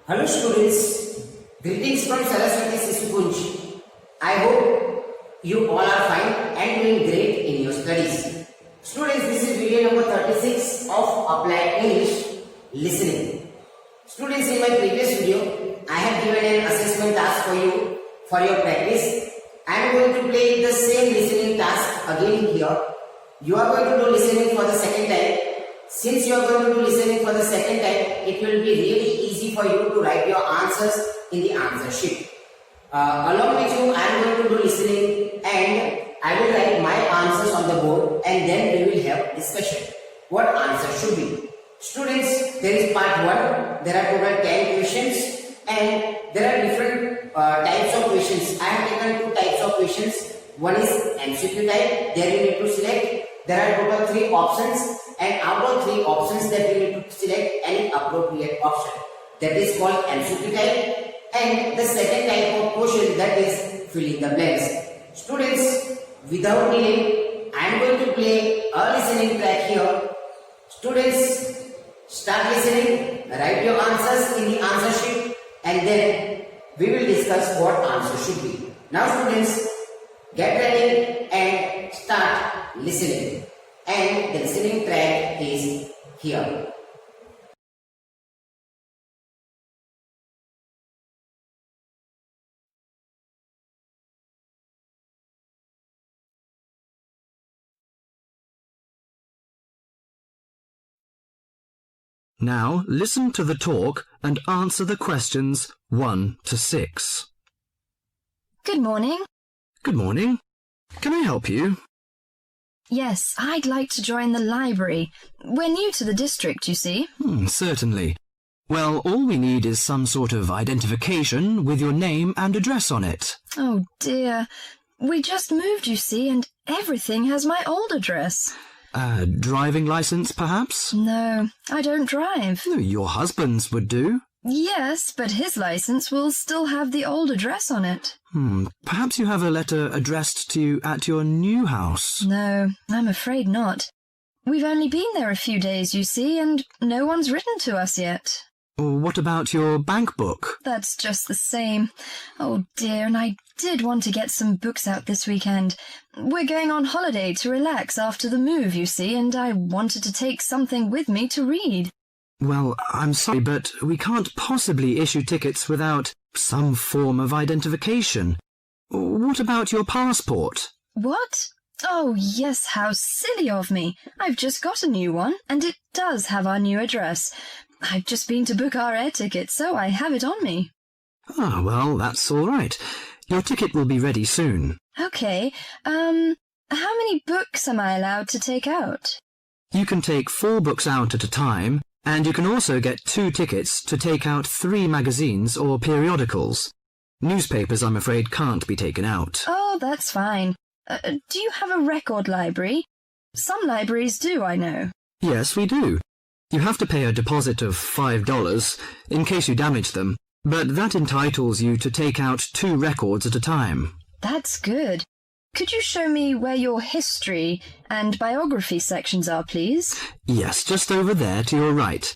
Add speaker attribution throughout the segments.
Speaker 1: Hello students, greetings from Saraswati Sisukunj. I hope you all are fine and doing great in your studies. Students, this is video number 36 of Applied English Listening. Students, in my previous video, I have given an assessment task for you for your practice. I am going to play the same listening task again here. You are going to do listening for the second time. Since you are going to do listening for the second time, it will be really easy for you to write your answers in the answer sheet. Along with you, I am going to do listening and I will write my answers on the board and then we will have discussion. What answer should be? Students, there is part 1. There are total 10 questions and there are different types of questions. I have taken 2 types of questions. One is MCQ type. There you need to select. There are total 3 options and out of 3 options that you need to select any appropriate option. That is called MCQ type. And the second type of question, that is fill in the blanks. Students, without delay, I am going to play a listening track here. Students, start listening, write your answers in the answer sheet and then we will discuss what answer should be. Now students, get ready and start listening. And the listening track is here.
Speaker 2: Now listen to the talk and answer the questions 1 to 6.
Speaker 3: Good morning.
Speaker 2: Good morning. Can I help you?
Speaker 3: Yes, I'd like to join the library. We're new to the district, you see.
Speaker 2: Certainly. Well, all we need is some sort of identification with your name and address on it.
Speaker 3: Oh dear. We just moved, you see, and everything has my old address.
Speaker 2: Driving license, perhaps?
Speaker 3: No, I don't drive.
Speaker 2: Your husband's would do.
Speaker 3: Yes, but his license will still have the old address on it.
Speaker 2: Perhaps you have a letter addressed to you at your new house.
Speaker 3: No, I'm afraid not. We've only been there a few days, you see, and no one's written to us yet.
Speaker 2: What about your bank book?
Speaker 3: That's just the same. Oh dear, and I did want to get some books out this weekend. We're going on holiday to relax after the move, you see, and I wanted to take something with me to read.
Speaker 2: Well, I'm sorry, but we can't possibly issue tickets without some form of identification. What about your passport?
Speaker 3: What? Oh, yes, how silly of me. I've just got a new one, and it does have our new address. I've just been to book our air ticket, so I have it on me.
Speaker 2: Ah, well, that's all right. Your ticket will be ready soon.
Speaker 3: Okay, how many books am I allowed to take out?
Speaker 2: You can take 4 books out at a time, and you can also get 2 tickets to take out 3 magazines or periodicals. Newspapers, I'm afraid, can't be taken out.
Speaker 3: Oh, that's fine. Do you have a record library? Some libraries do, I know.
Speaker 2: Yes, we do. You have to pay a deposit of $5 in case you damage them, but that entitles you to take out 2 records at a time.
Speaker 3: That's good. Could you show me where your history and biography sections are, please?
Speaker 2: Yes, just over there to your right.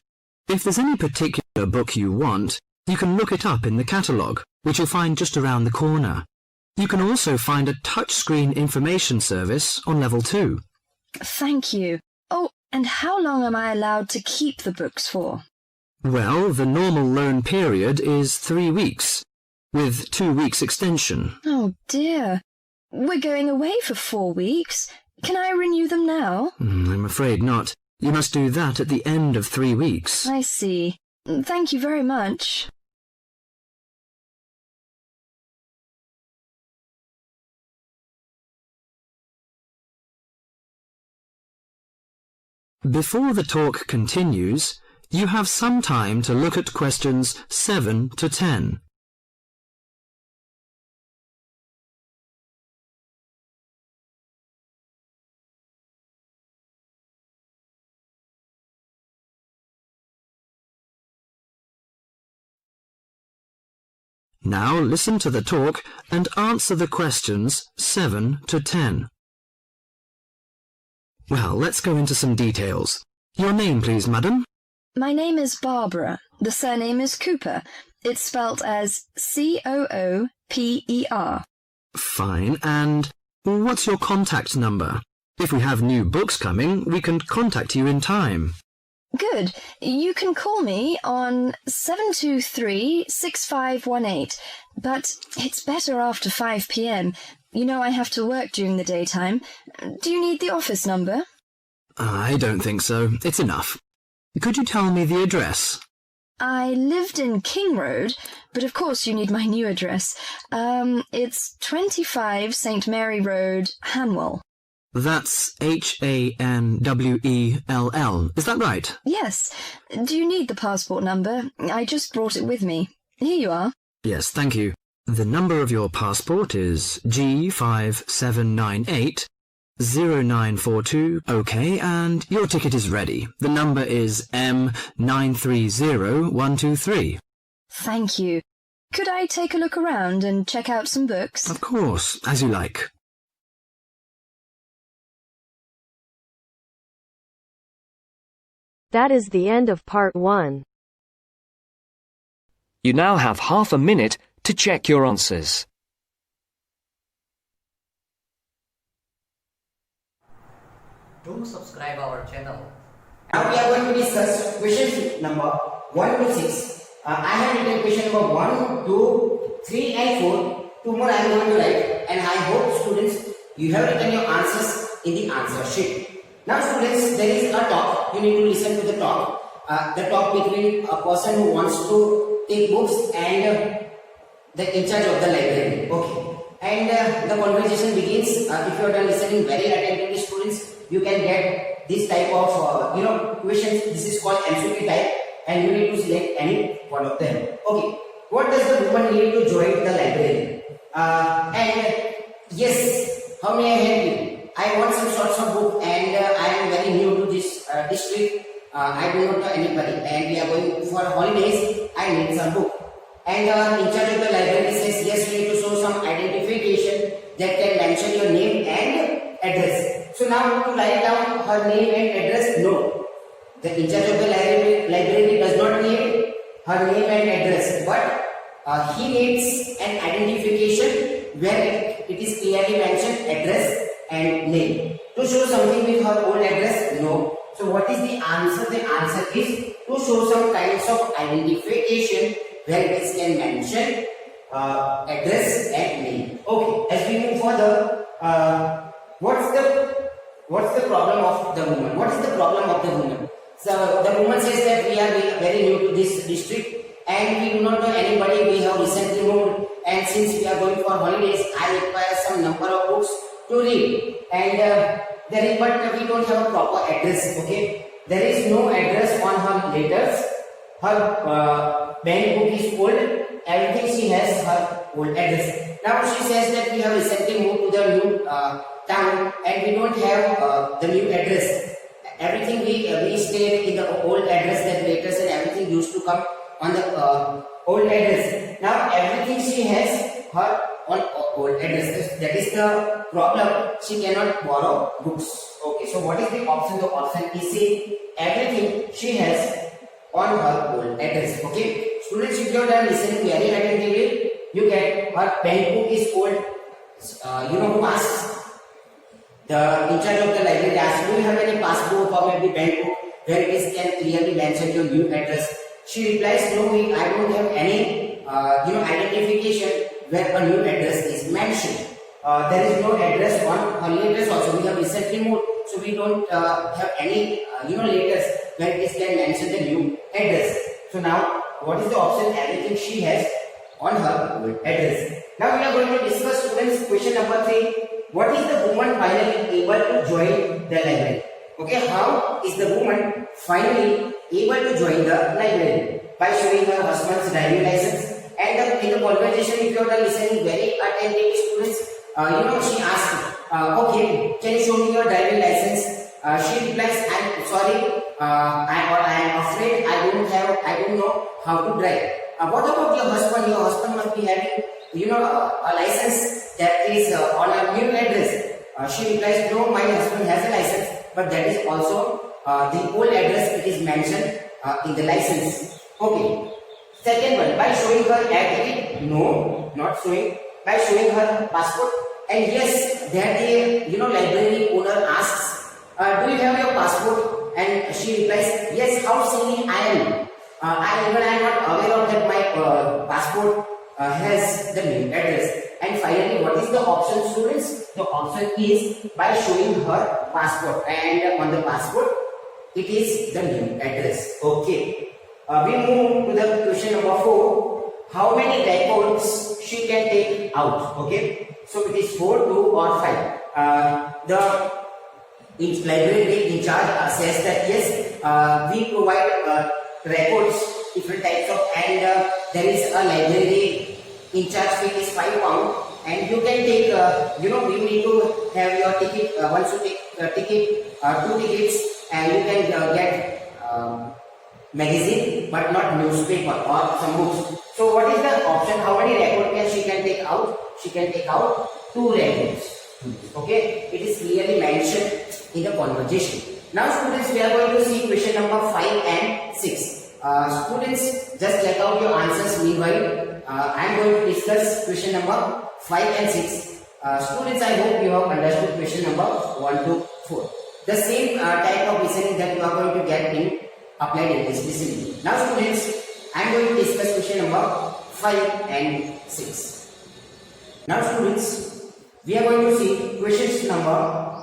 Speaker 2: If there's any particular book you want, you can look it up in the catalogue, which you'll find just around the corner. You can also find a touchscreen information service on level 2.
Speaker 3: Thank you. Oh, and how long am I allowed to keep the books for?
Speaker 2: Well, the normal loan period is 3 weeks, with 2 weeks extension.
Speaker 3: Oh dear. We're going away for 4 weeks. Can I renew them now?
Speaker 2: I'm afraid not. You must do that at the end of 3 weeks.
Speaker 3: I see. Thank you very much.
Speaker 2: Before the talk continues, you have some time to look at questions 7 to 10. Now listen to the talk and answer the questions 7 to 10. Well, let's go into some details. Your name, please, madam?
Speaker 3: My name is Barbara. The surname is Cooper. It's spelt as Cooper.
Speaker 2: Fine, and what's your contact number? If we have new books coming, we can contact you in time.
Speaker 3: Good. You can call me on 723-6518, but it's better after 5 p.m. You know I have to work during the daytime. Do you need the office number?
Speaker 2: I don't think so. It's enough. Could you tell me the address?
Speaker 3: I lived in King Road, but of course you need my new address. It's 25 St. Mary Road, Hanwell.
Speaker 2: That's Hanwell. Is that right?
Speaker 3: Yes. Do you need the passport number? I just brought it with me. Here you are.
Speaker 2: Yes, thank you. The number of your passport is G5798 0942. OK, and your ticket is ready. The number is M930123.
Speaker 3: Thank you. Could I take a look around and check out some books?
Speaker 2: Of course, as you like.
Speaker 4: That is the end of part 1.
Speaker 5: You now have half a minute to check your answers.
Speaker 6: Do subscribe our channel.
Speaker 1: Now we are going to discuss question number 1 to 6. I have written question number 1, 2, 3 and 4. 2 more I am going to write, and I hope students you have written your answers in the answer sheet. Now students, there is a talk. You need to listen to the talk. The talk between a person who wants to take books and the in charge of the library. Okay. And the conversation begins. If you are done listening very attentively, students, you can get this type of questions. This is called MCQ type, and you need to select any one of them. Okay. What does the woman need to join the library? And yes, how may I help you? I want some sorts of book, and I am very new to this district. I do not know anybody, and we are going for holidays. I need some book. And in charge of the library says, yes, you need to show some identification that can mention your name and address. So now to write down her name and address, no. The in charge of the library does not need her name and address, but he needs an identification where it is clearly mentioned address and name. To show something with her old address, no. So what is the answer? The answer is to show some kinds of identification where this can mention address and name. Okay, as we move further, what's the problem of the woman? What is the problem of the woman? So the woman says that we are very new to this district and we do not know anybody. We have recently moved, and since we are going for holidays, I require some number of books to read, and but we don't have a proper address. Okay, there is no address on her letters. Her bank book is old. Everything she has her old address. Now she says that we have recently moved to the new town and we don't have the new address. Everything we stayed in the old address. That letters and everything used to come on the old address. Now everything she has her on old address. That is the problem. She cannot borrow books. Okay, so what is the option? The option is C. Everything she has on her old address. Okay, students, if you are done listening very attentively, you get her bank book is old. You know who asks? The in charge of the library asks, do you have any passbook or maybe bank book where it is can clearly mention your new address? She replies, no, I don't have any identification where a new address is mentioned. There is no address on her letters also. We have recently moved, so we don't have any letters where it can mention the new address. So now, what is the option? Everything she has on her old address. Now we are going to discuss, students, question number 3. What is the woman finally able to join the library? Okay, how is the woman finally able to join the library? By showing her husband's driving license. And in the conversation, if you are listening very attentively, students, she asked, okay, can you show me your driving license? She replies, I'm sorry, I am afraid I don't know how to drive. What about your husband? Your husband must be having, a license that is on a new address. She replies, no, my husband has a license, but that is also the old address. It is mentioned in the license. Okay. Second one, by showing her air ticket. No, not showing. By showing her passport. And yes, that the library owner asks, do you have your passport? And she replies, yes. How silly I am. I am not aware of that my passport has the new address. And finally, what is the option, students? The option is by showing her passport, and on the passport it is the new address. Okay. We move to the question number 4. How many records she can take out? Okay. So it is 4, 2 or 5. The library in charge says that yes, we provide records, different types of, and there is a library in charge fee is £5, and you can take, you need to have your ticket, once you take ticket, 2 tickets, and you can get magazine, but not newspaper or some books. So what is the option? How many records she can take out? She can take out 2 records. Okay, it is clearly mentioned in the conversation. Now students, we are going to see question number 5 and 6. Students, just check out your answers. Meanwhile, I am going to discuss question number 5 and 6. Students, I hope you have understood question number 1 to 4. The same type of listening that you are going to get in applied English listening. Now students, I am going to discuss question number 5 and 6. Now students, we are going to see questions number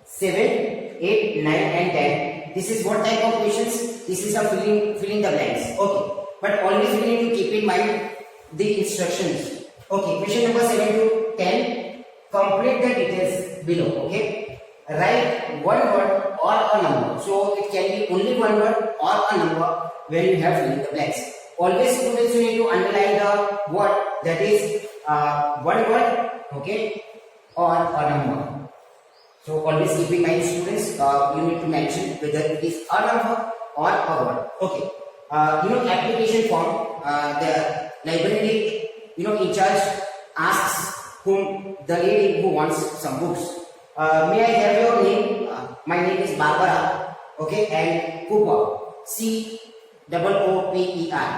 Speaker 1: 7, 8, 9 and 10. This is what type of questions? This is a filling the blanks. Okay. But always we need to keep in mind the instructions. Okay. Question number 7 to 10. Complete the details below. Okay. Write one word or a number. So it can be only one word or a number when you have filling the blanks. Always students, you need to underline the word, that is one word, okay, or a number. So always keep in mind students, you need to mention whether it is a number or a word. Okay. Application form, the library, in charge asks whom the lady who wants some books. May I have your name? My name is Barbara. Okay, and Cooper. COOPER.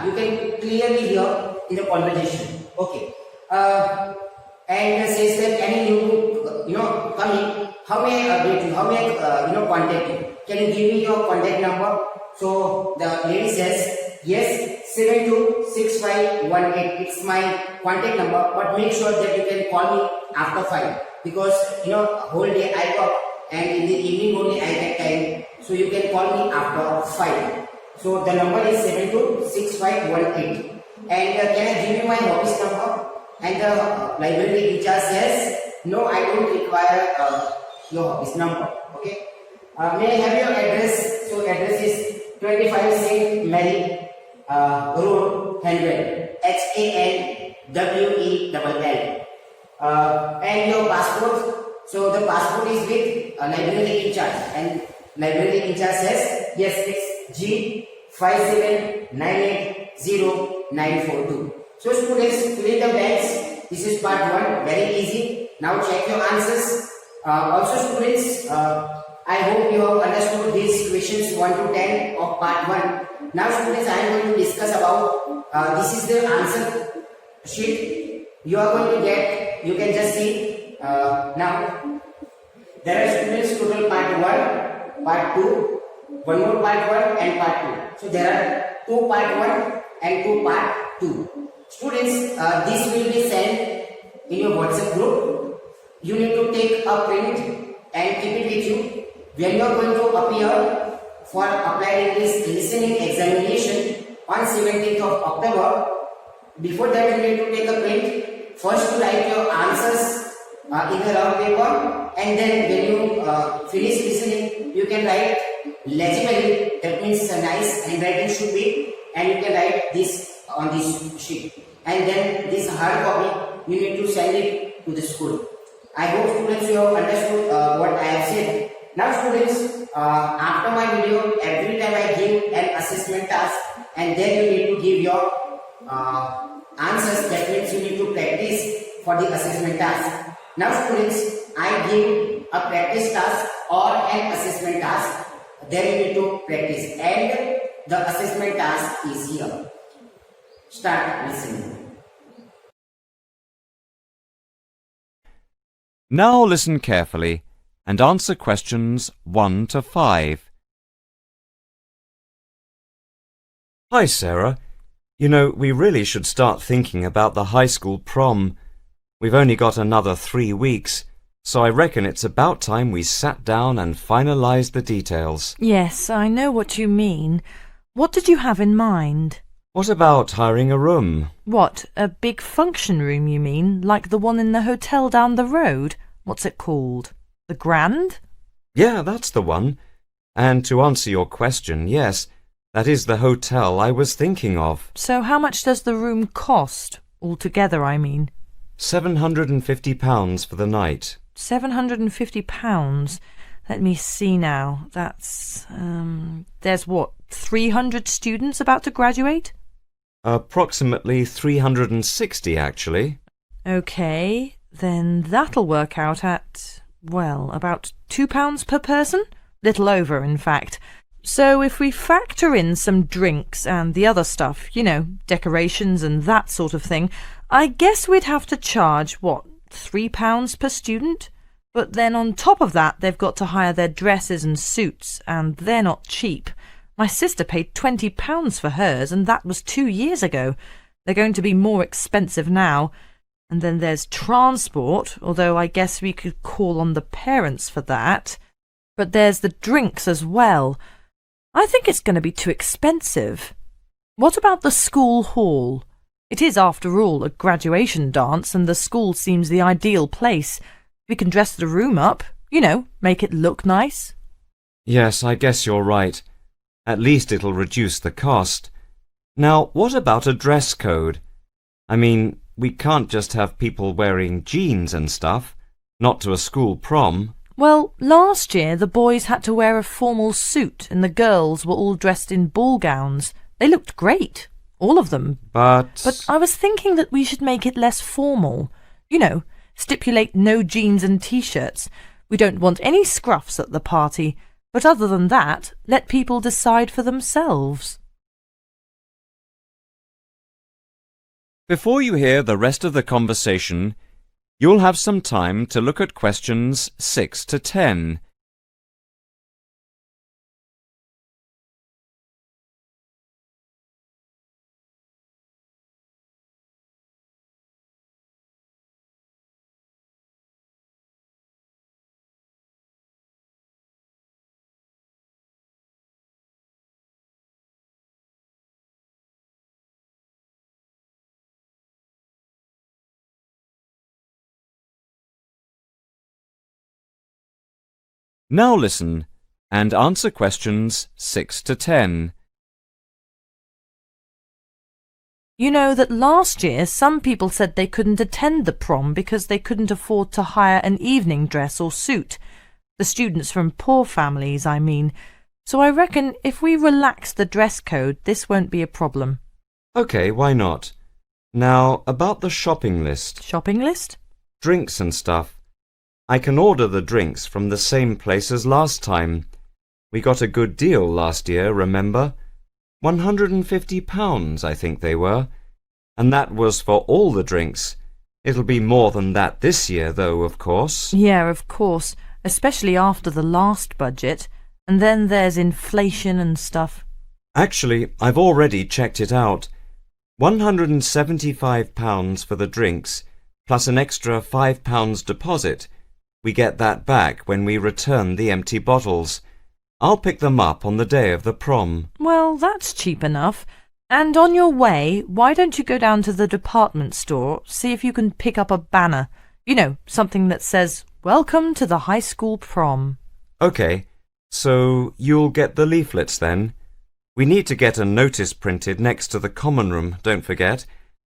Speaker 1: You can clearly hear in the conversation. Okay. And says that any new book, coming. How may I update you? How may I, contact you? Can you give me your contact number? So the lady says, yes, 726518. It's my contact number, but make sure that you can call me after 5, because whole day I work and in the evening only I get time. So you can call me after 5. So the number is 726518. And can I give you my office number? And the library in charge says, no, I don't require your office number. Okay. May I have your address? So address is 25 St. Mary Road, Hanwell. HANWELL. And your passport. So the passport is with library in charge, and library in charge says, yes, it's G579800942. So students, fill in the blanks. This is part 1, very easy. Now check your answers. Also students, I hope you have understood these questions 1 to 10 of part 1. Now students, I am going to discuss about, this is the answer sheet you are going to get. You can just see. Now there are students total part 1, part 2, one more part 1 and part 2. So there are 2 part 1 and 2 part 2. Students, this will be sent in your WhatsApp group. You need to take a print and keep it with you. When you are going to appear for applied English listening examination on 17th of October, before that you need to take a print. First to write your answers in the round paper, and then when you finish listening, you can write legibly, that means nice handwriting should be, and you can write this on this sheet, and then this hard copy you need to send it to the school. I hope students you have understood what I have said. Now students, after my video, every time I give an assessment task, and then you need to give your answers. That means you need to practice for the assessment task. Now students, I give a practice task or an assessment task. Then you need to practice, and the assessment task is here. Start listening.
Speaker 7: Now listen carefully and answer questions 1 to 5. Hi, Sarah. You know, we really should start thinking about the high school prom. We've only got another 3 weeks, so I reckon it's about time we sat down and finalised the details.
Speaker 8: Yes, I know what you mean. What did you have in mind?
Speaker 7: What about hiring a room?
Speaker 8: What, a big function room, you mean? Like the one in the hotel down the road? What's it called? The Grand?
Speaker 7: Yeah, that's the one. And to answer your question, yes, that is the hotel I was thinking of.
Speaker 8: So how much does the room cost? Altogether, I mean.
Speaker 7: £750 for the night.
Speaker 8: £750? Let me see now. That's, there's what, 300 students about to graduate?
Speaker 7: Approximately 360, actually.
Speaker 8: OK, then that'll work out at, well, about £2 per person? Little over, in fact. So if we factor in some drinks and the other stuff, you know, decorations and that sort of thing, I guess we'd have to charge, what, £3 per student? But then on top of that, they've got to hire their dresses and suits, and they're not cheap. My sister paid £20 for hers, and that was 2 years ago. They're going to be more expensive now. And then there's transport, although I guess we could call on the parents for that. But there's the drinks as well. I think it's going to be too expensive. What about the school hall? It is, after all, a graduation dance, and the school seems the ideal place. We can dress the room up, you know, make it look nice.
Speaker 7: Yes, I guess you're right. At least it'll reduce the cost. Now, what about a dress code? I mean, we can't just have people wearing jeans and stuff, not to a school prom.
Speaker 8: Well, last year the boys had to wear a formal suit and the girls were all dressed in ball gowns. They looked great, all of them. But I was thinking that we should make it less formal. You know, stipulate no jeans and t-shirts. We don't want any scruffs at the party. But other than that, let people decide for themselves.
Speaker 7: Before you hear the rest of the conversation, you'll have some time to look at questions 6 to 10. Now listen and answer questions 6 to 10.
Speaker 8: You know that last year some people said they couldn't attend the prom because they couldn't afford to hire an evening dress or suit. The students from poor families, I mean. So I reckon if we relax the dress code, this won't be a problem.
Speaker 7: OK, why not? Now, about the shopping list.
Speaker 8: Shopping list?
Speaker 7: Drinks and stuff. I can order the drinks from the same place as last time. We got a good deal last year, remember? £150, I think they were. And that was for all the drinks. It'll be more than that this year, though, of course.
Speaker 8: Yeah, of course. Especially after the last budget. And then there's inflation and stuff.
Speaker 7: Actually, I've already checked it out. £175 for the drinks, plus an extra £5 deposit. We get that back when we return the empty bottles. I'll pick them up on the day of the prom.
Speaker 8: Well, that's cheap enough. And on your way, why don't you go down to the department store, see if you can pick up a banner. You know, something that says, "Welcome to the high school prom."
Speaker 7: OK, so you'll get the leaflets then? We need to get a notice printed next to the common room, don't forget,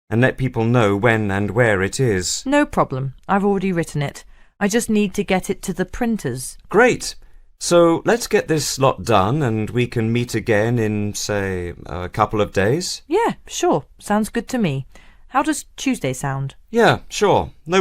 Speaker 7: and let people know when and where it is.
Speaker 8: No problem. I've already written it. I just need to get it to the printers.
Speaker 7: Great! So let's get this lot done and we can meet again in, say, a couple of days?
Speaker 8: Yeah, sure. Sounds good to me. How does Tuesday sound?
Speaker 7: Yeah, sure. No